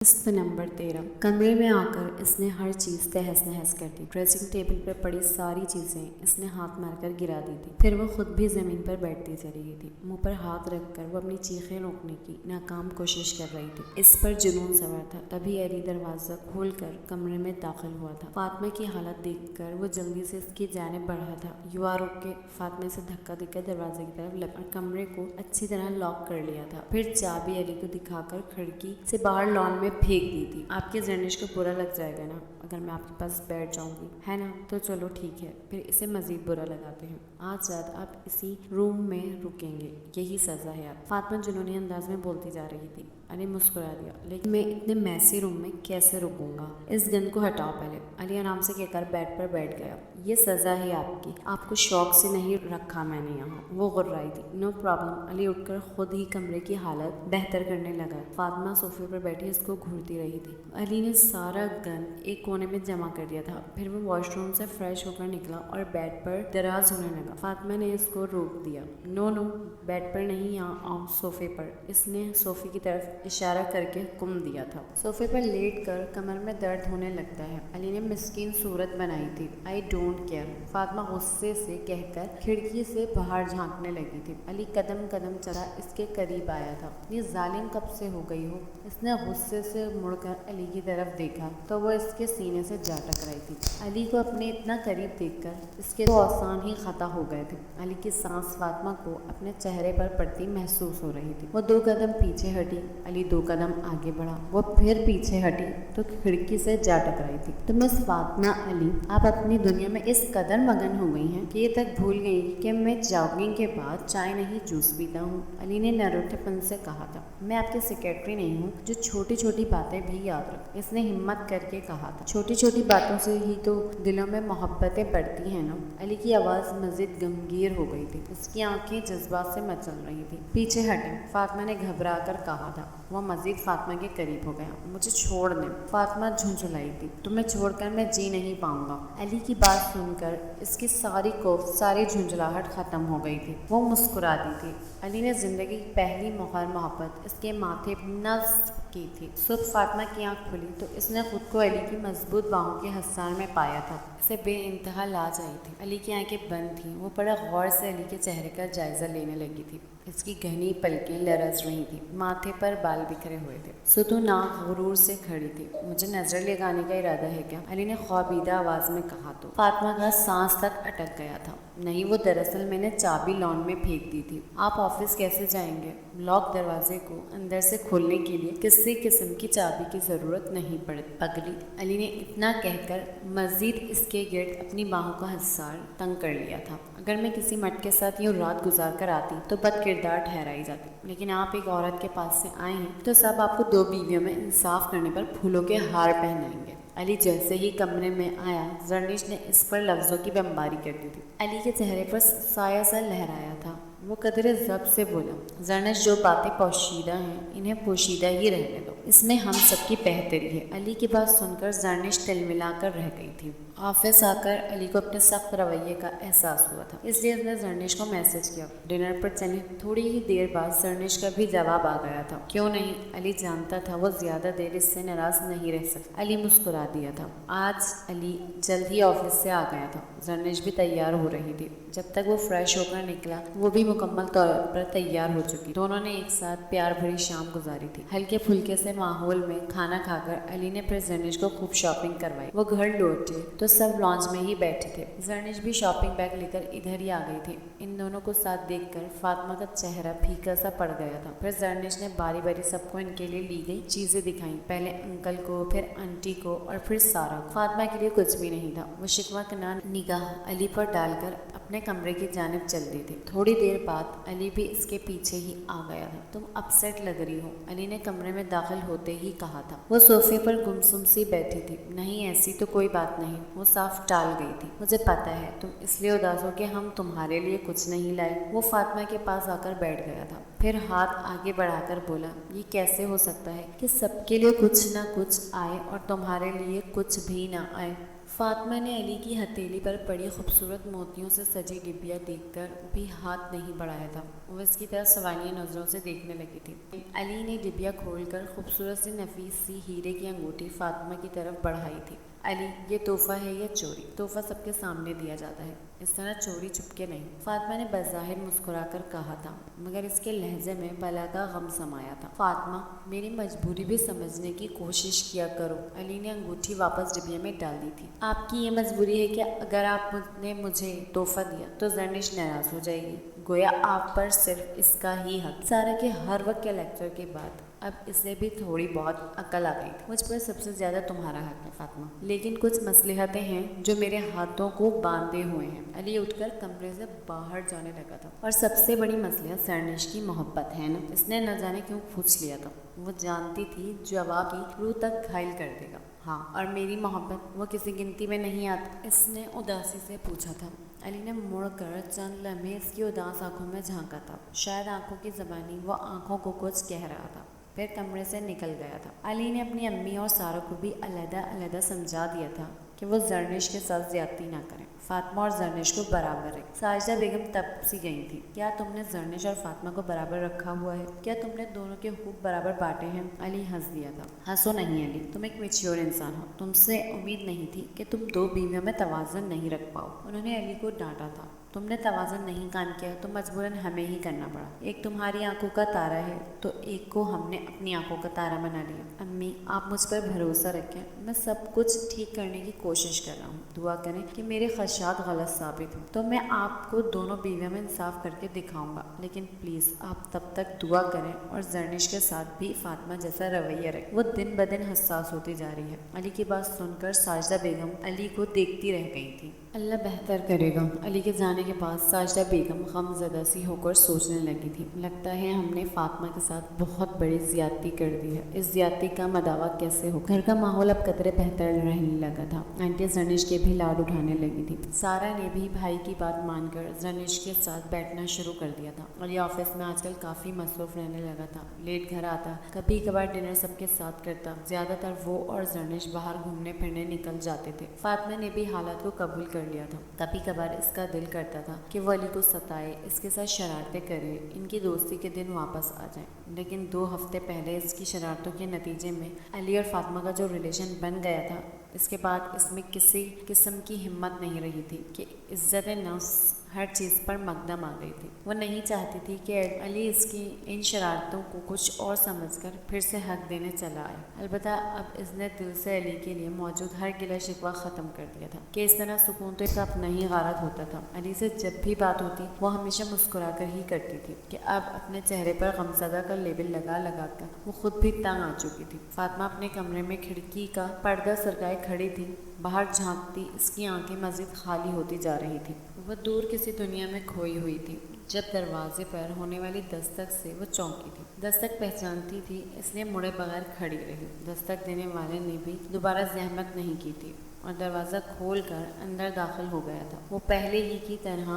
قسط نمبر 13۔ کمرے میں آ کر اس نے ہر چیز تہس نہس کر دی۔ ڈریسنگ ٹیبل پر پڑی ساری چیزیں اس نے ہاتھ مار کر گرا دی تھی۔ پھر وہ خود بھی زمین پر بیٹھتی چلی گئی تھی۔ منہ پر ہاتھ رکھ کر وہ اپنی چیخیں روکنے کی ناکام کوشش کر رہی تھی۔ اس پر جنون سوار تھا۔ تبھی علی دروازہ کھول کر کمرے میں داخل ہوا تھا۔ فاطمہ کی حالت دیکھ کر وہ جلدی سے اس کی جانب بڑھا تھا۔ یوا رک کے فاطمہ سے دھکا دے کر دروازے کی طرف لپک اور کمرے کو اچھی طرح لاک کر لیا تھا۔ پھر چابی علی کو دکھا کر کھڑکی سے باہر لان میں پھینک دی تھی۔ آپ کے زرنش کو برا لگ جائے گا نا اگر میں آپ کے پاس بیٹھ جاؤں گی، ہے نا؟ تو چلو ٹھیک ہے، پھر اسے مزید برا لگاتے ہیں۔ آج رات آپ اسی روم میں رکیں گے، یہی سزا ہے آپ۔ فاطمہ جنونی انداز میں بولتی جا رہی تھی۔ علی مسکرا دیا۔ لیکن میں اتنے میسی روم میں کیسے رکوں گا؟ اس گن کو ہٹاؤ پہلے۔ علی آرام سے کہہ کر بیڈ پر بیٹھ گیا۔ یہ سزا ہے آپ کی، آپ کو شوق سے نہیں رکھا میں نے یہاں۔ وہ غرائی تھی۔ No problem. علی اٹھ کر خود ہی کمرے کی حالت بہتر کرنے لگا۔ فاطمہ صوفے پر بیٹھی اس کو گھورتی رہی تھی۔ علی نے سارا گن ایک کونے میں جمع کر دیا تھا۔ پھر وہ واش روم سے فریش ہو کر نکلا اور بیڈ پر دراز ہونے لگا۔ فاطمہ نے اس کو روک دیا۔ نو نو، بیڈ پر نہیں، یہاں آؤ، صوفے پر۔ اس نے صوفے کی طرف اشارہ کر کے حکم دیا تھا۔ صوفے پر لیٹ کر کمر میں درد ہونے لگتا ہے۔ علی نے مسکین صورت بنائی تھی۔ آئی ڈونٹ کیئر، فاطمہ غصے سے کہہ کر کھڑکی سے باہر جھانکنے لگی تھی۔ علی قدم قدم چلا اس کے قریب آیا تھا۔ یہ ظالم کب سے ہو گئی ہو؟ اس نے غصے سے مڑ کر علی کی طرف دیکھا تو وہ اس کے سینے سے جا ٹکرائی تھی۔ علی کو اپنے اتنا قریب دیکھ کر اس کے تو آسان ہی خطا ہو گئے تھے۔ علی کی سانس فاطمہ کو اپنے چہرے پر پڑتی محسوس ہو رہی تھی۔ وہ 2 قدم پیچھے ہٹی، علی 2 قدم آگے بڑھا۔ وہ پھر پیچھے ہٹی تو کھڑکی سے جا ٹکرائی تھی۔ تو مس فاطمہ علی، آپ اپنی دنیا میں اس قدر مگن ہو گئی ہیں کہ یہ تک بھول گئی کہ میں جاگنگ کے بعد چائے نہیں جوس پیتا ہوں۔ علی نے نروٹھے پن سے کہا تھا۔ میں آپ کی سیکرٹری نہیں ہوں جو چھوٹی چھوٹی باتیں بھی یاد رکھ۔ اس نے ہمت کر کے کہا تھا۔ چھوٹی چھوٹی باتوں سے ہی تو دلوں میں محبتیں بڑھتی ہیں نا۔ علی کی آواز مزید گمگیر ہو گئی تھی۔ اس کی آنکھیں جذبات سے مچل رہی تھی۔ پیچھے ہٹیں، فاطمہ نے گھبرا کر کہا تھا۔ وہ مزید فاطمہ کے قریب ہو گیا۔ مجھے چھوڑ دیں، فاطمہ جھنجھلائی تھی۔ تمہیں چھوڑ کر میں جی نہیں پاؤں گا۔ علی کی بات سن کر اس کی ساری کوفت، ساری جھنجھلاہٹ ختم ہو گئی تھی۔ وہ مسکرا دی تھی۔ علی نے زندگی کی پہلی مہر محبت اس کے ماتھے نصب کی تھی۔ صبح فاطمہ کی آنکھ کھلی تو اس نے خود کو علی کی مضبوط باہوں کے حصار میں پایا تھا۔ اسے بے انتہا لاج آئی تھی۔ علی کی آنکھیں بند تھیں۔ وہ بڑا غور سے علی کے چہرے کا جائزہ لینے لگی تھی۔ اس کی گھنی پلکیں لرز رہی تھیں، ماتھے پر بال بکھرے ہوئے تھے۔ ستون آنکھ غرور سے کھڑی تھی۔ مجھے نظر لگانے کا ارادہ ہے کیا؟ علی نے خوابیدہ آواز میں کہا تو فاطمہ کا سانس تک اٹک گیا تھا۔ نہیں، وہ دراصل میں نے چابی لان میں پھینک دی تھی۔ آپ آفس کیسے جائیں گے؟ لاک دروازے کو اندر سے کھولنے کے لیے کسی قسم کی چابی کی ضرورت نہیں پگلی۔ علی نے اتنا کہہ کر مزید اس کے گرد اپنی باہوں کا حصار تنگ کر لیا تھا۔ اگر میں کسی مرد کے ساتھ یوں رات گزار کر آتی تو بد کردار ٹھہرائی جاتی، لیکن آپ ایک عورت کے پاس سے آئے ہیں تو سب آپ کو 2 بیویوں میں انصاف کرنے پر پھولوں کے ہار پہنائیں گے۔ علی جیسے ہی کمرے میں آیا، زرنش نے اس پر لفظوں کی بمباری کر دی تھی۔ علی کے چہرے پر سایہ سا لہرایا تھا۔ وہ قدرے ضبط سے بولا، زرنش، جو باتیں پوشیدہ ہیں انہیں پوشیدہ ہی رہنے دو، اس میں ہم سب کی بہتری ہے۔ علی کی بات سن کر زرنش تلملا کر رہ گئی تھی۔ آفس آ کر علی کو اپنے سخت رویے کا احساس ہوا تھا، اس لیے اس نے زرنش کو میسج کیا۔ ڈنر پر چلیں۔ تھوڑی ہی دیر بعد زرنش کا بھی جواب آ گیا تھا۔ کیوں نہیں؟ علی جانتا تھا وہ زیادہ دیر اس سے ناراض نہیں رہ سکتا۔ علی مسکرا دیا تھا۔ آج علی جلد ہی آفس سے آ گیا تھا۔ زرنش بھی تیار ہو رہی تھی۔ جب تک وہ فریش ہو کر نکلا وہ بھی مکمل طور پر تیار ہو چکی۔ دونوں نے ایک ساتھ پیار بھری شام گزاری تھی۔ ہلکے پھلکے سے ماحول میں کھانا کھا کر علی نے پھر زرنش کو خوب شاپنگ کروائی۔ وہ گھر لوٹے تو سب لانج میں ہی بیٹھے تھے۔ زرنش بھی شاپنگ بیگ لے کر ادھر ہی آ گئی تھی۔ ان دونوں کو ساتھ دیکھ کر فاطمہ کا چہرہ پھیکا سا پڑ گیا تھا۔ پھر زرنش نے باری باری سب کو ان کے لیے لی گئی چیزیں دکھائیں، پہلے انکل کو، پھر آنٹی کو اور پھر سارا کو۔ فاطمہ کے لیے کچھ بھی نہیں تھا۔ وہ شکوہ کنان نگاہ علی پر ڈال کر اپنے کمرے کی جانب چل دی تھی۔ تھوڑی دیر بعد علی بھی اس کے پیچھے ہی آ گیا تھا۔ تم اپسیٹ لگ رہی ہو، علی نے کمرے میں داخل ہوتے ہی کہا تھا۔ وہ صوفے پر گمسم سی بیٹھی تھی۔ نہیں، ایسی تو کوئی بات نہیں، وہ صاف ٹال گئی تھی۔ مجھے پتا ہے تم اس لیے اداس ہو کہ ہم تمہارے لیے کچھ نہیں لائے۔ وہ فاطمہ کے پاس آ کر بیٹھ گیا تھا، پھر ہاتھ آگے بڑھا کر بولا، یہ کیسے ہو سکتا ہے کہ سب کے لیے کچھ نہ کچھ آئے اور تمہارے لیے کچھ بھی نہ آئے؟ فاطمہ نے علی کی ہتھیلی پر پڑی خوبصورت موتیوں سے سجی ڈبیا دیکھ کر بھی ہاتھ نہیں بڑھایا تھا. وہ اس کی طرف سوالیہ نظروں سے دیکھنے لگی تھی. علی نے ڈبیا کھول کر خوبصورت سی نفیس سی ہیرے کی انگوٹھی فاطمہ کی طرف بڑھائی تھی. علی، یہ تحفہ ہے یا چوری؟ تحفہ سب کے سامنے دیا جاتا ہے، اس طرح چوری چھپ کے نہیں، فاطمہ نے بظاہر مسکرا کر کہا تھا، مگر اس کے لہجے میں بلا کا غم سمایا تھا. فاطمہ، میری مجبوری بھی سمجھنے کی کوشش کیا کرو. علی نے انگوٹھی واپس ڈبیا میں ڈال دی تھی. آپ کی یہ مجبوری ہے کہ اگر آپ نے مجھے تحفہ دیا تو زرنش ناراض ہو جائے گی. گویا آپ پر صرف اس کا ہی حق. سارا کے ہر وقت کے لیکچر کے بعد اب اسے بھی تھوڑی بہت عقل آ گئی تھی. مجھ پر سب سے زیادہ تمہارا حق ہے فاطمہ، لیکن کچھ مصلحتیں ہیں جو میرے ہاتھوں کو باندھے ہوئے ہیں. علی اٹھ کر کمرے سے باہر جانے لگا تھا. اور سب سے بڑی مصلحت سرنش کی محبت ہے نا؟ اس نے نہ جانے کیوں پوچھ لیا تھا. وہ جانتی تھی جواب کی روح تک گھائل کر دے گا. ہاں، اور میری محبت وہ کسی گنتی میں نہیں آتی؟ اس نے اداسی سے پوچھا تھا. علی نے مڑ کر چند لمحے اس کی اداس آنکھوں میں جھانکا تھا. شاید آنکھوں کی زبانی وہ آنکھوں کو کچھ کہہ رہا تھا. پھر کمرے سے نکل گیا تھا. علی نے اپنی امی اور سارا کو بھی علیحدہ علیحدہ سمجھا دیا تھا کہ وہ زرنش کے ساتھ زیادتی نہ کریں. فاطمہ اور زرنش کو برابر رکھ. ساجدہ بیگم تب سی گئی تھی. کیا تم نے زرنش اور فاطمہ کو برابر رکھا ہوا ہے؟ کیا تم نے دونوں کے حقوق برابر بانٹے ہیں؟ علی ہنس دیا تھا. ہنسو نہیں علی، تم ایک میچور انسان ہو. تم سے امید نہیں تھی کہ تم دو بیویوں میں توازن نہیں رکھ پاؤ. انہوں نے علی کو ڈانٹا تھا. تم نے توازن نہیں قائم کیا تو مجبوراً ہمیں ہی کرنا پڑا. ایک تمہاری آنکھوں کا تارا ہے تو ایک کو ہم نے اپنی آنکھوں کا تارا بنا لیا. امی، آپ مجھ پر بھروسہ رکھیں، میں سب کچھ ٹھیک کرنے کی کوشش کر رہا ہوں. دعا کریں کہ میرے خدشات غلط ثابت ہوں تو میں آپ کو دونوں بیویوں میں انصاف کر کے دکھاؤں گا. لیکن پلیز آپ تب تک دعا کریں اور زرنش کے ساتھ بھی فاطمہ جیسا رویہ رکھیں. وہ دن بدن حساس ہوتی جا رہی ہے. علی کی بات سن کر ساجدہ بیگم علی کو دیکھتی رہ گئی تھی. اللہ بہتر کرے گا. علی کے جانے کے بعد ساجدہ بیگم غم زدہ سی ہو کر سوچنے لگی تھی. لگتا ہے ہم نے فاطمہ کے ساتھ بہت بڑی زیادتی کر دی ہے. اس زیادتی کا مداوع کیسے ہو؟ گھر کا ماحول اب قدرے بہتر رہنے لگا تھا. آنٹی زرنش کے بھی لاڈ اٹھانے لگی تھی. سارا نے بھی بھائی کی بات مان کر زرنش کے ساتھ بیٹھنا شروع کر دیا تھا. علی آفس میں آج کل کافی مصروف رہنے لگا تھا. لیٹ گھر آتا، کبھی کبھار ڈنر سب کے ساتھ کرتا. زیادہ تر وہ اور زرنش باہر گھومنے پھرنے نکل جاتے تھے. فاطمہ نے بھی حالات کو قبول کر لیا تھا. کبھی کبھار اس کا دل کرتا تھا کہ وہ علی کو ستائے، اس کے ساتھ شرارتیں کرے، ان کی دوستی کے دن واپس آ جائیں. لیکن 2 ہفتے پہلے اس کی شرارتوں کے نتیجے میں علی اور فاطمہ کا جو ریلیشن بن گیا تھا، اس کے بعد اس میں کسی قسم کی ہمت نہیں رہی تھی کہ عزت نفس ہر چیز پر مقدم آ گئی تھی. وہ نہیں چاہتی تھی کہ علی اس کی ان شرارتوں کو کچھ اور سمجھ کر پھر سے حق دینے چلا آئے. البتہ اب اس نے دل سے علی کے لیے موجود ہر گلہ شکوہ ختم کر دیا تھا کہ اس طرح سکون تو اس کا اپنا ہی غارت ہوتا تھا. علی سے جب بھی بات ہوتی وہ ہمیشہ مسکرا کر ہی کرتی تھی کہ اب اپنے چہرے پر غمزدہ کا لیبل لگا لگا کر وہ خود بھی تنگ آ چکی تھی. فاطمہ اپنے کمرے میں کھڑکی کا پردہ سرکائے کھڑی تھی. باہر جھانکتی اس کی آنکھیں مزید خالی ہوتی جا رہی تھی. وہ دور کسی دنیا میں کھوئی ہوئی تھی. جب دروازے پر ہونے والی دستک سے وہ چونکی تھی. دستک پہچانتی تھی، اس لیے مڑے بغیر کھڑی رہی. دستک دینے والے نے بھی دوبارہ زحمت نہیں کی تھی اور دروازہ کھول کر اندر داخل ہو گیا تھا. وہ پہلے ہی کی طرح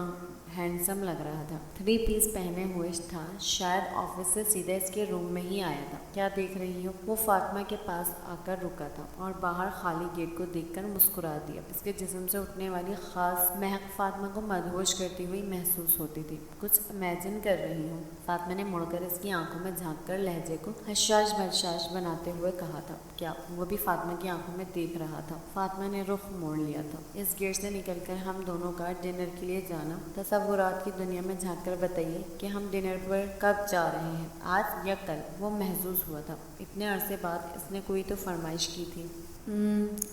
ہینڈسم لگ رہا تھا. 3 پیس پہنے ہوئے تھا. شاید آفس سے سیدھا اس کے روم میں ہی آیا تھا. کیا دیکھ رہی ہو؟ وہ فاطمہ کے پاس آ کر رکا تھا اور باہر خالی گیٹ کو دیکھ کر مسکرا دیا. اس کے جسم سے اٹھنے والی خاص مہک فاطمہ کو مدہوش کرتی ہوئی محسوس ہوتی تھی. کچھ امیجن کر رہی ہوں؟ فاطمہ نے مڑ کر اس کی آنکھوں میں جھانک کر لہجے کو حشاش بشاش بناتے ہوئے کہا تھا. کیا؟ وہ بھی فاطمہ کی آنکھوں میں دیکھ رہا تھا. فاطمہ نے رخ موڑ لیا تھا. اس گیٹ سے نکل کر ہم دونوں کا ڈنر کے لیے جانا. تصورات کی دنیا میں جھانک کر بتائیے کہ ہم ڈنر پر کب جا رہے ہیں، آج یا کل؟ وہ محظوظ ہوا تھا. اتنے عرصے بعد اس نے کوئی تو فرمائش کی تھی.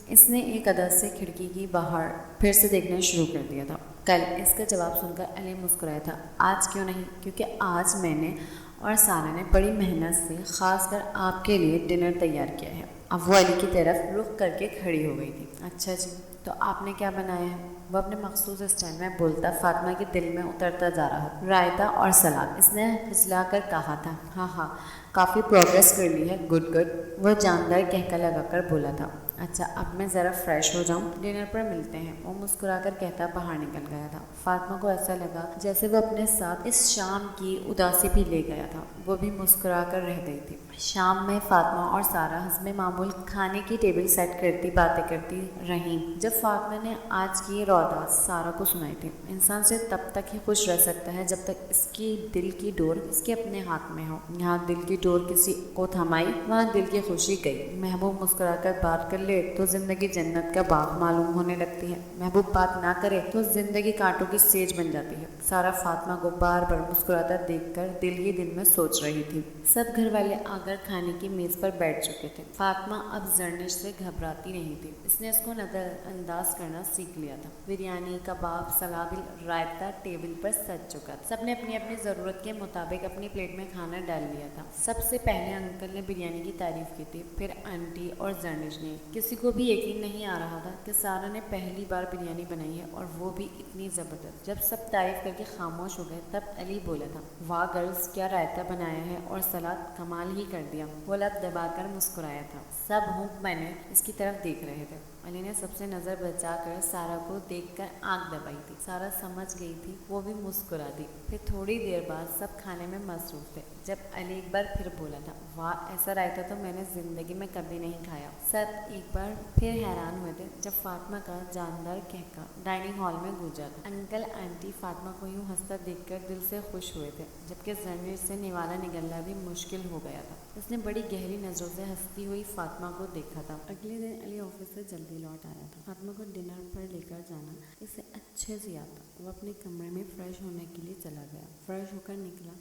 اس نے ایک ادا سے کھڑکی کی باہر پھر سے دیکھنا شروع کر دیا تھا. کل. اس کا جواب سن کر علی مسکرایا تھا. آج کیوں نہیں؟ کیونکہ آج میں نے اور سارا نے بڑی محنت سے خاص کر آپ کے لیے ڈنر تیار کیا ہے. اب وہ علی کی طرف رخ کر کے کھڑی ہو گئی تھی. اچھا جی، تو آپ نے کیا بنایا ہے؟ وہ اپنے مخصوص اسٹائل میں بولتا فاطمہ کے دل میں اترتا جا رہا تھا. رائتا اور سلاد. اس نے پھسلا کر کہا تھا. ہاں، کافی پروگریس کر لی ہے. گڈ. وہ جاندار کہکا لگا کر بولا تھا. اچھا اب میں ذرا فریش ہو جاؤں، ڈنر پر ملتے ہیں، وہ مسکرا کر کہتا باہر نکل گیا تھا۔ فاطمہ کو ایسا لگا جیسے وہ اپنے ساتھ اس شام کی اداسی بھی لے گیا تھا، وہ بھی مسکرا کر رہ گئی تھی۔ شام میں فاطمہ اور سارہ حسب معمول کھانے کی ٹیبل سیٹ کرتی باتیں کرتی رہیں۔ جب فاطمہ نے آج کی رودات سارہ کو سنائی تھی، انسان سے تب تک ہی خوش رہ سکتا ہے جب تک اس کی دل کی ڈور اس کے اپنے ہاتھ میں ہو۔ یہاں دل کی ڈور کسی کو تھمائی، وہاں دل کی خوشی گئی۔ محبوب مسکرا کر بات کر لے تو زندگی جنت کا باغ معلوم ہونے لگتی ہے، محبوب بات نہ کرے تو زندگی کانٹوں کی سیج بن جاتی ہے۔ سارہ فاطمہ کو بار بار مسکراتا دیکھ کر دل ہی دل میں سوچ رہی تھی۔ سب گھر والے آ کر کھانے کی میز پر بیٹھ چکے تھے۔ فاطمہ اب زرنش سے گھبراتی نہیں تھی، اس نے اس کو نظر انداز کرنا سیکھ لیا تھا۔ بریانی، کباب، سلاد، رائتہ ٹیبل پر سج چکا تھا۔ سب نے اپنی اپنی ضرورت کے مطابق اپنی پلیٹ میں کھانا ڈال لیا تھا۔ سب سے پہلے انکل نے بریانی کی تعریف کی تھی، پھر آنٹی اور زرنش نے۔ کسی کو بھی یقین نہیں آ رہا تھا کہ سارہ نے پہلی بار بریانی بنائی ہے اور وہ بھی اتنی زبردست۔ جب سب تعریف کر کے خاموش ہو گئے تب علی بولا تھا، واہ گرلز، کیا رائتہ بنایا ہے اور سلاد کمال ہی کر دیا۔ وہ لب دبا کر مسکرایا تھا۔ سب ہونک بنے اس کی طرف دیکھ رہے تھے۔ علی نے سب سے نظر بچا کر سارہ کو دیکھ کر آنکھ دبائی تھی۔ سارہ سمجھ گئی تھی، وہ بھی مسکرا دی۔ پھر تھوڑی دیر بعد سب کھانے میں مصروف تھے جب علی ایک بار پھر بولا تھا، واہ ایسا رائتہ تو میں نے زندگی میں کبھی نہیں کھایا۔ سب ایک بار پھر حیران ہوئے تھے جب فاطمہ کا جاندار کہکا ڈائننگ ہال میں گونجا تھا۔ انکل آنٹی فاطمہ کو یوں ہنستا دیکھ کر دل سے خوش ہوئے تھے، جبکہ زرنش سے نوالا نگلنا بھی مشکل ہو گیا تھا۔ اس نے بڑی گہری نظروں سے ہنستی ہوئی فاطمہ کو دیکھا تھا۔ اگلے دن علی آفس سے جلدی لوٹ آیا تھا۔ فاطمہ کو ڈنر پر لے کر جانا اسے اچھے سے یاد تھا۔ وہ اپنے کمرے میں فریش ہونے کے لیے چلا گیا۔ فریش ہو کر نکلا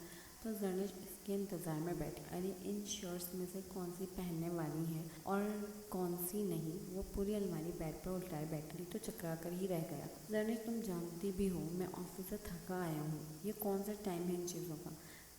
تو زرنش اس کے انتظار میں بیٹھی۔ علی ان شرٹس میں سے کون سی پہننے والی ہے اور کون سی نہیں، وہ پوری الماری بیڈ پر الٹائے بیٹھی تو چکرا کر ہی رہ گیا۔ زرنش تم جانتی بھی ہو میں آفس سے تھکا آیا ہوں، یہ کون سا ٹائم ہے ان چیزوں کا؟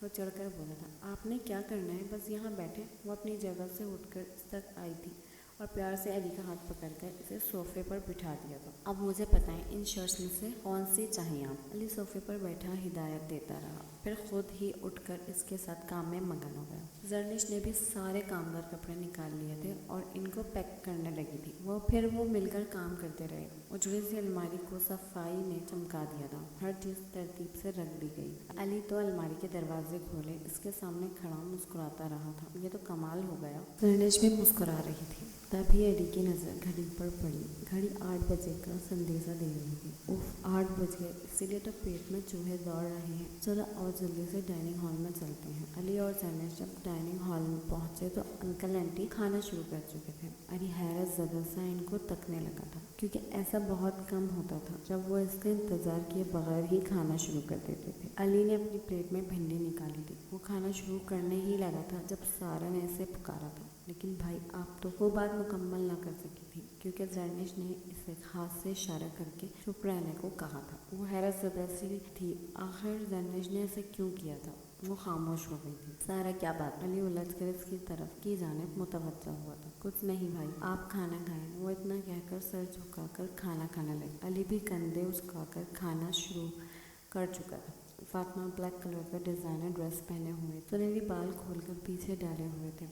وہ چڑھ کر بولا تھا، آپ نے کیا کرنا ہے، بس یہاں بیٹھے۔ وہ اپنی جگہ سے اٹھ کر اس تک آئی تھی اور پیار سے علی کا ہاتھ پکڑ کر اسے صوفے پر بٹھا دیا تھا۔ اب مجھے بتائیں ان شرٹس میں سے کون سی چاہیے آپ؟ علی صوفے پر بیٹھا ہدایت دیتا رہا، پھر خود ہی اٹھ کر اس کے ساتھ کام میں مگن ہو گیا۔ زرنش نے بھی سارے کامدار کپڑے نکال لیے تھے اور ان کو پیک کرنے لگی تھی۔ وہ مل کر کام کرتے رہے۔ اجڑی سی الماری کو صفائی نے چمکا دیا تھا، ہر چیز ترتیب سے رکھ دی گئی۔ علی تو الماری کے دروازے کھولے اس کے سامنے کھڑا مسکراتا رہا تھا، یہ تو کمال ہو گیا۔ زرنش بھی مسکرا رہی تھی۔ تبھی علی کی نظر گھڑی پر پڑی، گھڑی 8 بجے کا سندیسہ دے رہی تھی۔ اف 8 بج گئے، اسی لیے تو پیٹ میں چوہے دوڑ رہے ہیں، چلو اور جلدی سے ڈائننگ ہال میں چلتے ہیں۔ علی اور زرنش جب ڈائننگ ہال میں پہنچے تو انکل آنٹی کھانا شروع کر چکے تھے۔ علی حیرت زدہ سا ان کو تکنے لگا تھا، کیونکہ ایسا بہت کم ہوتا تھا جب وہ اس کا انتظار کیے بغیر ہی کھانا شروع کر دیتے تھے۔ علی نے اپنی پلیٹ میں بھنڈی نکالی تھی، وہ کھانا شروع کرنے ہی لگا تھا جب سارہ نے اسے پکارا تھا، لیکن بھائی آپ تو۔ وہ بات مکمل نہ کر سکی تھی کیونکہ زرنش نے اسے ہاتھ سے اشارہ کر کے چپ رہنے کو کہا تھا۔ وہ حیرت زدہ سی تھی، آخر زرنش نے اسے کیوں کیا تھا۔ وہ خاموش ہو گئی تھی۔ سارہ کیا بات؟ علی الجھ کر اس کی طرف کی جانب متوجہ ہوا تھا۔ کچھ نہیں بھائی، آپ کھانا کھائیں۔ وہ اتنا کہہ کر سر جھکا کر کھانا کھانے لگی۔ علی بھی کندھے اچکا کر کھانا شروع کر چکا تھا۔ فاطمہ بلیک کلر کا ڈیزائنر ڈریس پہنے ہوئے، سنہری بال کھول کر پیچھے ڈالے ہوئے تھے،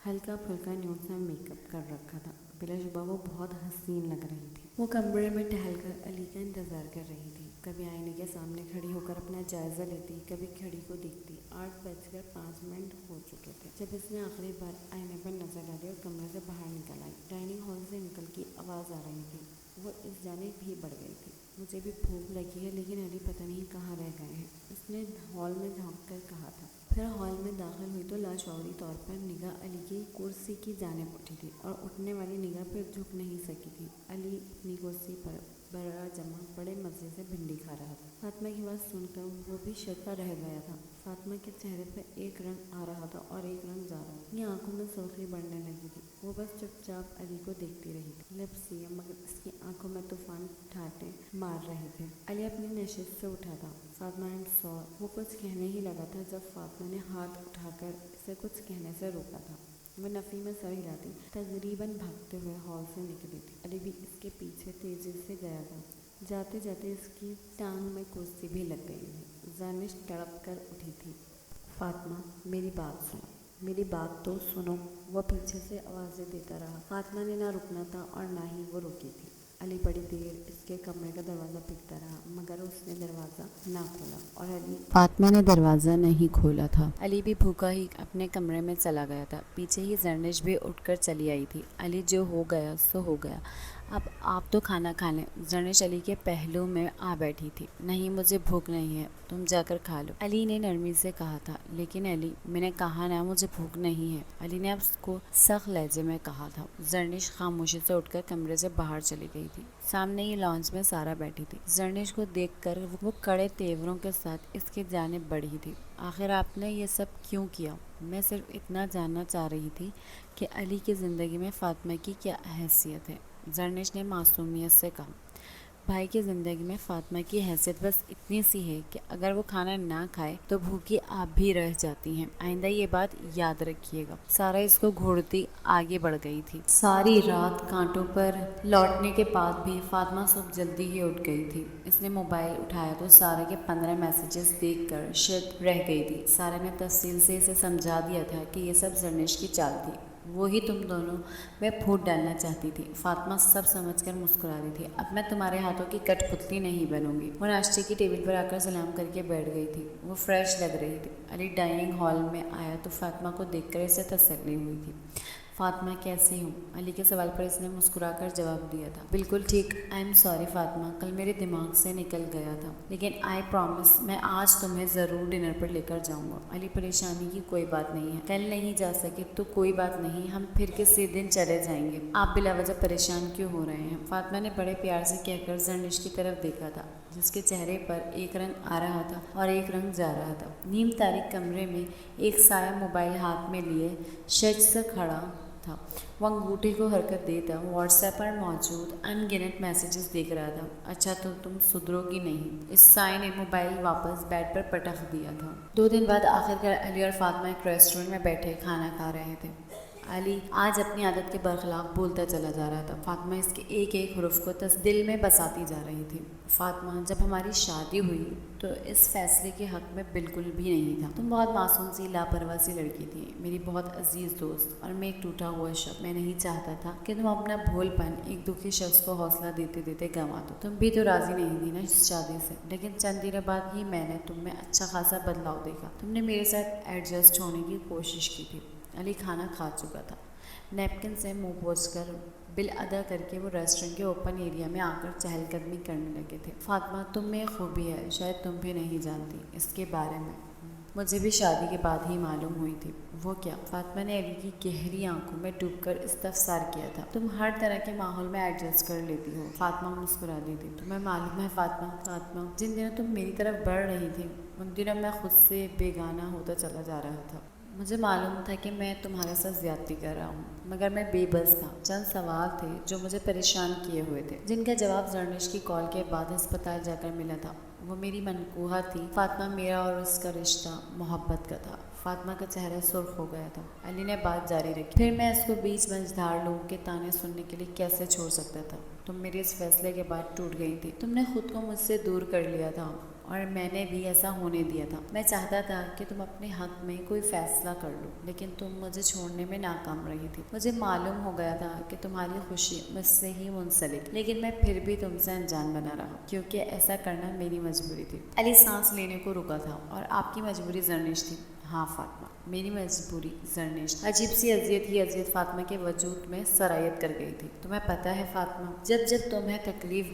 ہلکا پھلکا نیوڈ سا میک اپ کر رکھا تھا، بلا شبہ وہ بہت حسین لگ رہی تھی۔ وہ کمرے میں ٹہل کر علی کا انتظار کر رہی تھی، کبھی آئینے کے سامنے کھڑی ہو کر اپنا جائزہ لیتی، کبھی گھڑی کو دیکھتی۔ 8:05 ہو چکے تھے جب اس نے آخری بار آئینے پر نظر ڈالی اور کمرے سے باہر نکل آئی۔ ڈائننگ ہال سے انکل کی آواز آ رہی تھی، وہ اس جانب بھی بڑھ گئی تھی۔ مجھے بھی بھوک لگی ہے لیکن علی پتہ نہیں کہاں رہ گئے ہیں، اس نے ہال میں جھانک کر کہا تھا۔ پھر ہال میں داخل ہوئی تو لاشعوری طور پر نگاہ علی کی کرسی کی جانب اٹھی تھی اور اٹھنے والی نگاہ پھر جھک نہیں سکی تھی۔ علی اپنی کرسی پر برا جمع بڑے مزے سے بھنڈی کھا رہا تھا۔ فاطمہ کی بات سن کر وہ بھی شکا رہ گیا تھا۔ فاطمہ کے چہرے پر ایک رنگ آ رہا تھا اور ایک رنگ جا رہا تھا، یہ آنکھوں میں سرخی بڑھنے لگی تھی۔ وہ بس چپ چاپ علی کو دیکھتی رہی تھی، لب سیے مگر اس کی آنکھوں میں طوفان ٹھاٹے مار رہے تھے۔ علی اپنی نشست سے اٹھا تھا۔ فاطمہ اینڈ سور، وہ کچھ کہنے ہی لگا تھا جب فاطمہ نے ہاتھ اٹھا کر اسے کچھ کہنے سے روکا تھا۔ وہ نفی میں سر ہلاتی تقریباً بھاگتے ہوئے ہال سے نکلی تھی۔ علی بھی اس کے پیچھے تیزی سے گیا تھا، جاتے جاتے اس کی ٹانگ میں کرسی بھی لگ گئی تھی۔ زرنش تڑپ کر اٹھی تھی، فاطمہ میری بات سن، میری بات تو سنو۔ وہ پیچھے سے آوازیں دیتا رہا۔ فاطمہ نے نہ رکنا تھا اور نہ ہی وہ رکی تھی۔ علی بڑی دیر اس کے کمرے کا دروازہ پیٹتا رہا مگر اس نے دروازہ نہ کھولا اور فاطمہ نے دروازہ نہیں کھولا تھا۔ علی بھی بھوکا ہی اپنے کمرے میں چلا گیا تھا۔ پیچھے ہی زرنش بھی اٹھ کر چلی آئی تھی۔ علی جو ہو گیا سو ہو گیا، اب آپ تو کھانا کھا لیں۔ زرنش علی کے پہلو میں آ بیٹھی تھی۔ نہیں مجھے بھوک نہیں ہے، تم جا کر کھا لو، علی نے نرمی سے کہا تھا۔ لیکن علی، میں نے کہا نا مجھے بھوک نہیں ہے، علی نے اب اس کو سخت لہجے میں کہا تھا۔ زرنش خاموشی سے اٹھ کر کمرے سے باہر چلی گئی تھی۔ سامنے ہی لانچ میں سارا بیٹھی تھی۔ زرنش کو دیکھ کر وہ کڑے تیوروں کے ساتھ اس کی جانب بڑھی تھی۔ آخر آپ نے یہ سب کیوں کیا؟ میں صرف اتنا جاننا چاہ رہی تھی کہ علی کی زندگی میں فاطمہ کی کیا حیثیت ہے، زرنش نے معصومیت سے کہا۔ بھائی کی زندگی میں فاطمہ کی حیثیت بس اتنی سی ہے کہ اگر وہ کھانا نہ کھائے تو بھوکی آپ بھی رہ جاتی ہیں، آئندہ یہ بات یاد رکھیے گا۔ سارا اس کو گھورتی آگے بڑھ گئی تھی۔ ساری رات کانٹوں پر لوٹنے کے بعد بھی فاطمہ صبح جلدی ہی اٹھ گئی تھی۔ اس نے موبائل اٹھایا تو سارا کے 15 میسیجز دیکھ کر شد رہ گئی تھی۔ سارا نے تفصیل سے اسے سمجھا دیا تھا کہ یہ سب زرنش کی چال تھی، وہی تم دونوں میں پھوٹ ڈالنا چاہتی تھی۔ فاطمہ سب سمجھ کر مسکرا رہی تھی۔ اب میں تمہارے ہاتھوں کی کٹ پتلی نہیں بنوں گی۔ وہ ناشتے کی ٹیبل پر آ کر سلام کر کے بیٹھ گئی تھی۔ وہ فریش لگ رہی تھی۔ علی ڈائننگ ہال میں آیا تو فاطمہ کو دیکھ کر اسے تسلی ہوئی تھی۔ فاطمہ کیسی ہوں؟ علی کے سوال پر اس نے مسکرا کر جواب دیا تھا۔ بالکل ٹھیک، آئی ایم سوری فاطمہ، کل میرے دماغ سے نکل گیا تھا، لیکن آئی پرومس میں آج تمہیں ضرور ڈنر پر لے کر جاؤں گا۔ علی، پریشانی کی کوئی بات نہیں ہے، کل نہیں جا سکے تو کوئی بات نہیں، ہم پھر کسی دن چلے جائیں گے۔ آپ بلا وجہ پریشان کیوں ہو رہے ہیں؟ فاطمہ نے بڑے پیار سے کہہ کر زرنش کی طرف دیکھا تھا جس کے چہرے پر ایک رنگ آ رہا تھا اور ایک رنگ جا رہا تھا۔ نیم تاریک کمرے میں ایک سایہ موبائل ہاتھ میں لیے شج سے کھڑا تھا۔ وہ انگوٹھے کو حرکت دیتا واٹس ایپ پر موجود ان گنت میسیجز دیکھ رہا تھا۔ اچھا تو تم سدھرو گی نہیں؟ اس سائے نے موبائل واپس بیڈ پر پٹخ دیا تھا۔ 2 دن بعد آخرکار علی اور فاطمہ ایک ریسٹورینٹ میں بیٹھے کھانا کھا رہے تھے۔ علی آج اپنی عادت کے برخلاف بولتا چلا جا رہا تھا۔ فاطمہ اس کے ایک ایک حرف کو دل میں بساتی جا رہی تھی۔ فاطمہ، جب ہماری شادی ہوئی تو اس فیصلے کے حق میں بالکل بھی نہیں تھا۔ تم بہت معصوم سی لاپرواہ سی لڑکی تھی، میری بہت عزیز دوست، اور میں ایک ٹوٹا ہوا شخص۔ میں نہیں چاہتا تھا کہ تم اپنا بھول پن ایک دکھی شخص کو حوصلہ دیتے دیتے گنوا دو۔ تم بھی تو راضی نہیں تھی نا اس شادی سے، لیکن چند دنوں بعد ہی میں نے تم میں اچھا خاصا بدلاؤ دیکھا۔ تم نے میرے ساتھ ایڈجسٹ ہونے کی کوشش کی تھی۔ علی کھانا کھا چکا تھا۔ نیپکن سے منہ پوچھ کر بل ادا کر کے وہ ریسٹورینٹ کے اوپن ایریا میں آ کر چہل قدمی کرنے لگے تھے۔ فاطمہ، تم میں ایک خوبی ہے، شاید تم بھی نہیں جانتی اس کے بارے میں، مجھے بھی شادی کے بعد ہی معلوم ہوئی تھی۔ وہ کیا؟ فاطمہ نے علی کی گہری آنکھوں میں ڈوب کر استفسار کیا تھا۔ تم ہر طرح کے ماحول میں ایڈجسٹ کر لیتی ہو، فاطمہ مسکرا دی تھی۔ تمہیں معلوم ہے فاطمہ، جن دنوں تم میری طرف بڑھ رہی تھی ان دنوں میں خود سے بیگانہ ہوتا چلا جا رہا تھا۔ مجھے معلوم تھا کہ میں تمہارے ساتھ زیادتی کر رہا ہوں، مگر میں بے بس تھا۔ چند سوال تھے جو مجھے پریشان کیے ہوئے تھے، جن کا جواب زرنش کی کال کے بعد ہسپتال جا کر ملا تھا۔ وہ میری منقوہ تھی فاطمہ، میرا اور اس کا رشتہ محبت کا تھا۔ فاطمہ کا چہرہ سرخ ہو گیا تھا۔ علی نے بات جاری رکھی۔ پھر میں اس کو بیچ منجھدار لوگوں کے تانے سننے کے لیے کیسے چھوڑ سکتا تھا؟ تم میرے اس فیصلے کے بعد ٹوٹ گئی تھی۔ تم نے خود کو مجھ سے دور کر لیا تھا اور میں نے بھی ایسا ہونے دیا تھا۔ میں چاہتا تھا کہ تم اپنے حق میں کوئی فیصلہ کر لو، لیکن تم مجھے چھوڑنے میں ناکام رہی تھی۔ مجھے معلوم ہو گیا تھا کہ تمہاری خوشی مجھ سے ہی منسلک، لیکن میں پھر بھی تم سے انجان بنا رہا کیونکہ ایسا کرنا میری مجبوری تھی۔ علی سانس لینے کو رکا تھا۔ اور آپ کی مجبوری زرنش تھی؟ ہاں فاطمہ، میری مجبوری زرنش۔ عجیب سی اذیت فاطمہ کے وجود میں سرایت کر گئی تھی۔ تمہیں پتہ ہے فاطمہ، جب تمہیں تکلیف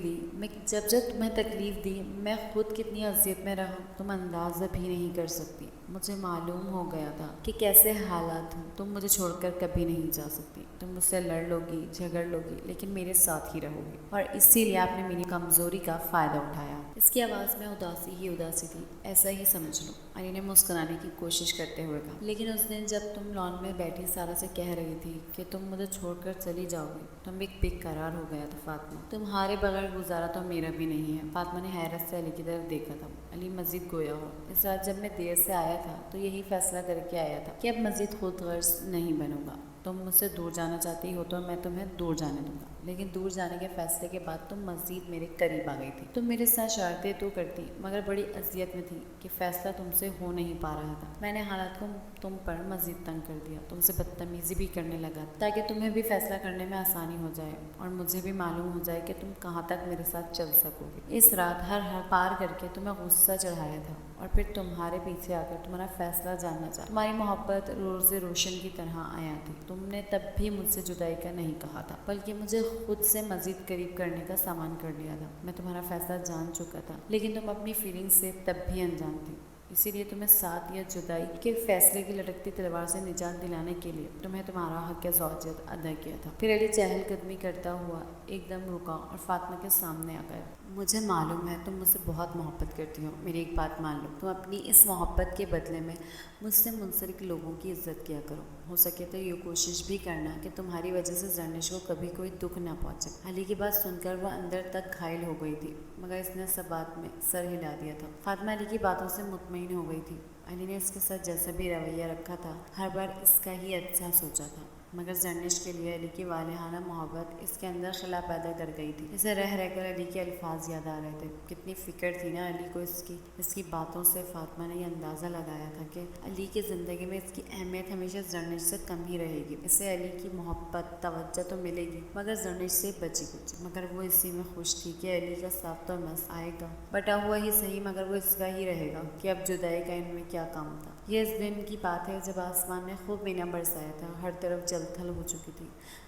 دی میں خود کتنی اذیت میں رہا، تم اندازہ بھی نہیں کر سکتی۔ مجھے معلوم ہو گیا تھا کہ کیسے حالات ہوں، تم مجھے چھوڑ کر کبھی نہیں جا سکتی۔ تم مجھ سے لڑ لو گی، جھگڑ لو گی، لیکن میرے ساتھ ہی رہو گی، اور اسی لیے آپ نے میری کمزوری کا فائدہ اٹھایا۔ اس کی آواز میں اداسی تھی۔ ایسا ہی سمجھ لو، علی نے مسکرانے کی کوشش کرتے ہوئے کہا۔ لیکن اس دن جب تم لان میں بیٹھی سارا سے کہہ رہی تھی کہ تم مجھے چھوڑ کر چلی جاؤ گی، تم ایک بے قرار ہو گیا تھا فاطمہ۔ تمہارے بغیر گزارا تو میرا بھی نہیں ہے۔ فاطمہ نے حیرت سے علی کی طرف دیکھا تھا۔ علی مزید گویا ہو، اس رات جب میں دیر سے آیا تھا تو یہی فیصلہ کر کے آیا تھا کہ اب مزید خود غرض نہیں بنوں گا۔ تم مجھ سے دور جانا چاہتی ہو تو میں تمہیں دور جانے دوں گا، لیکن دور جانے کے فیصلے کے بعد تم مزید میرے قریب آ گئی تھی. تم میرے ساتھ شرارتیں تو کرتی مگر بڑی اذیت میں تھی کہ فیصلہ تم سے ہو نہیں پا رہا تھا. میں نے حالات کو تم پر مزید تنگ کر دیا, تم سے بدتمیزی بھی کرنے لگا تاکہ تمہیں بھی فیصلہ کرنے میں آسانی ہو جائے اور مجھے بھی معلوم ہو جائے کہ تم کہاں تک میرے ساتھ چل سکو گی. اس رات ہر حد پار کر کے تمہیں غصہ چڑھایا تھا اور پھر تمہارے پیچھے آ کر تمہارا فیصلہ جاننا چاہا. تمہاری محبت روز روشن کی طرح آیا تھی. تم نے تب بھی مجھ سے جدائی کا نہیں کہا تھا بلکہ مجھے خود سے مزید قریب کرنے کا سامان کر لیا تھا. میں تمہارا فیصلہ جان چکا تھا لیکن تم اپنی فیلنگ سے تب بھی انجان تھی. اسی لیے تمہیں ساتھ یا جدائی کے فیصلے کی لٹکتی تلوار سے نجات دلانے کے لیے تمہیں تمہارا حق زوجیت ادا کیا تھا. پھر علی چہل قدمی کرتا ہوا ایک دم رکا اور فاطمہ کے سامنے آ گیا. مجھے معلوم ہے تم مجھ سے بہت محبت کرتی ہو. میری ایک بات مان لو, تم اپنی اس محبت کے بدلے میں مجھ سے منسلک لوگوں کی عزت کیا کرو. ہو سکے تو یہ کوشش بھی کرنا کہ تمہاری وجہ سے زرنش کو کبھی کوئی دکھ نہ پہنچے. علی کی بات سن کر وہ اندر تک گھائل ہو گئی تھی مگر اس نے سب بات میں سر ہلا دیا تھا. فاطمہ علی کی باتوں سے مطمئن ہو گئی تھی. علی نے اس کے ساتھ جیسا بھی رویہ رکھا تھا ہر بار اس کا ہی اچھا سوچا تھا مگر زرنش کے لیے علی کی والہانہ محبت اس کے اندر خلا پیدا کر گئی تھی. اسے رہ کر علی کے الفاظ یاد آ رہے تھے. کتنی فکر تھی نا علی کو اس کی باتوں سے. فاطمہ نے یہ اندازہ لگایا تھا کہ علی کی زندگی میں اس کی اہمیت ہمیشہ زرنش سے کم ہی رہے گی. اسے علی کی محبت توجہ تو ملے گی مگر زرنش سے بچی کچھ. مگر وہ اسی میں خوش تھی کہ علی کا ساتھ تو مس آئے گا, بٹا ہوا ہی صحیح مگر وہ اس کا ہی رہے گا کہ اب جدائی کا ان میں کیا کام تھا. یہ اس دن کی بات ہے جب آسمان نے خوب مینا برسایا تھا. ہر طرف جل تھل ہو چکی تھی.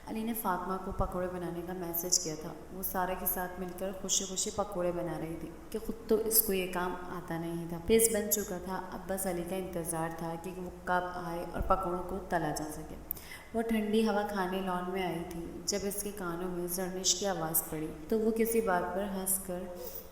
علی نے فاطمہ کو پکوڑے بنانے کا میسج کیا تھا. وہ سارے کے ساتھ مل کر خوشی خوشی پکوڑے بنا رہی تھی کہ خود تو اس کو یہ کام آتا نہیں تھا. پیس بن چکا تھا. اب بس علی کا انتظار تھا کہ وہ کب آئے اور پکوڑوں کو تلا جا سکے. وہ ٹھنڈی ہوا کھانے لان میں آئی تھی. جب اس کے کانوں میں زرنش کی آواز پڑی تو وہ کسی بات پر ہنس کر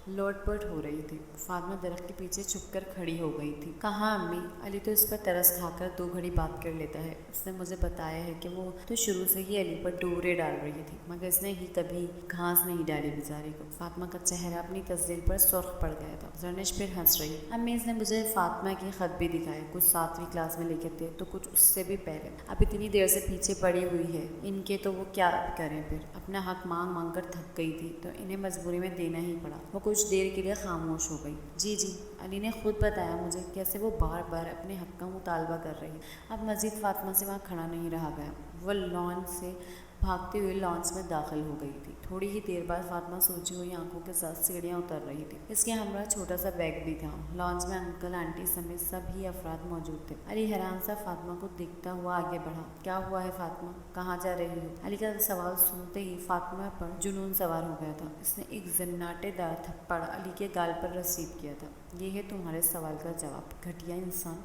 لوٹ پوٹ ہو رہی تھی. فاطمہ درخت کے پیچھے چھپ کر کھڑی ہو گئی تھی. کہاں امی؟ علی تو اس پر ترس کھا کر 2 گھڑی بات کر لیتا ہے. اس نے مجھے بتایا ہے کہ وہ تو شروع سے ہی علی پر ڈورے ڈال رہی تھی مگر اس نے ہی کبھی گھاس نہیں ڈالی بیچاری کو. فاطمہ کا چہرہ اپنی تسدید پر سرخ پڑ گیا تھا. زرنش پھر ہنس رہی. امی اس نے مجھے فاطمہ کے خط بھی دکھائے. کچھ 7ویں کلاس میں لکھے تھے تو کچھ اس سے بھی پہلے. اب اتنی دیر سے پیچھے پڑی ہوئی ہے ان کے تو وہ کیا کریں. پھر اپنا حق مانگ مانگ کر تھک گئی تھی تو انہیں مجبوری میں دینا ہی پڑا. وہ کچھ دیر کے لیے خاموش ہو گئی. جی علی نے خود بتایا مجھے کیسے وہ بار بار اپنے حق کا مطالبہ کر رہی. اب مزید فاطمہ سے وہاں کھڑا نہیں رہا گیا. وہ لان سے بھاگتے ہوئے لانچ میں داخل ہو گئی تھی. تھوڑی ہی دیر بعد فاطمہ سوچی ہوئی آنکھوں کے ساتھ سیڑھیاں اتر رہی تھی. اس کے ہمراہ چھوٹا سا بیگ بھی تھا. لانچ میں انکل آنٹی سمیت سب ہی افراد موجود تھے. علی حیران سا فاطمہ کو دیکھتا ہوا آگے بڑھا. کیا ہوا ہے فاطمہ, کہاں جا رہی ہو؟ علی کا سوال سنتے ہی فاطمہ پر جنون سوار ہو گیا تھا. اس نے ایک زناٹے دار تھپڑ علی کے گال پر رسید کیا تھا. یہ ہے تمہارے سوال کا جواب, گھٹیا انسان,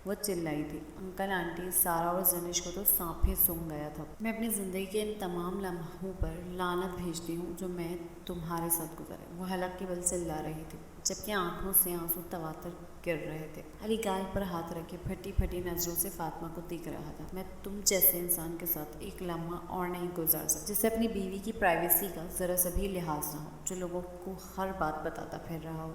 وہ چلائی تھی. انکل آنٹی سارا اور زرنش کو تو سانپ ہی سونگھ گیا تھا. میں اپنی زندگی کے ان تمام لمحوں پر لعنت بھیجتی ہوں جو میں تمہارے ساتھ گزرے. وہ حلق کے بل چلا رہی تھی جبکہ آنکھوں سے آنسو تواتر گر رہے تھے. علی گال پر ہاتھ رکھے پھٹی پھٹی نظروں سے فاطمہ کو دیکھ رہا تھا. میں تم جیسے انسان کے ساتھ ایک لمحہ اور نہیں گزار سکتا جسے اپنی بیوی کی پرائیویسی کا ذرا سا بھی لحاظ نہ ہو, جو لوگوں کو ہر بات بتاتا پھر رہا ہو.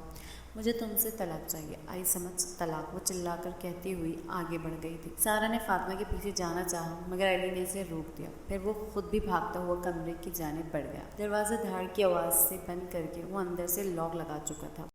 مجھے تم سے طلاق چاہیے. آئی سمجھ طلاق, وہ چلا کر کہتی ہوئی آگے بڑھ گئی تھی. سارا نے فاطمہ کے پیچھے جانا چاہا مگر علی نے اسے روک دیا. پھر وہ خود بھی بھاگتا ہوا کمرے کی جانب بڑھ گیا. دروازہ دھاڑ کی آواز سے بند کر کے وہ اندر سے لاک لگا چکا تھا.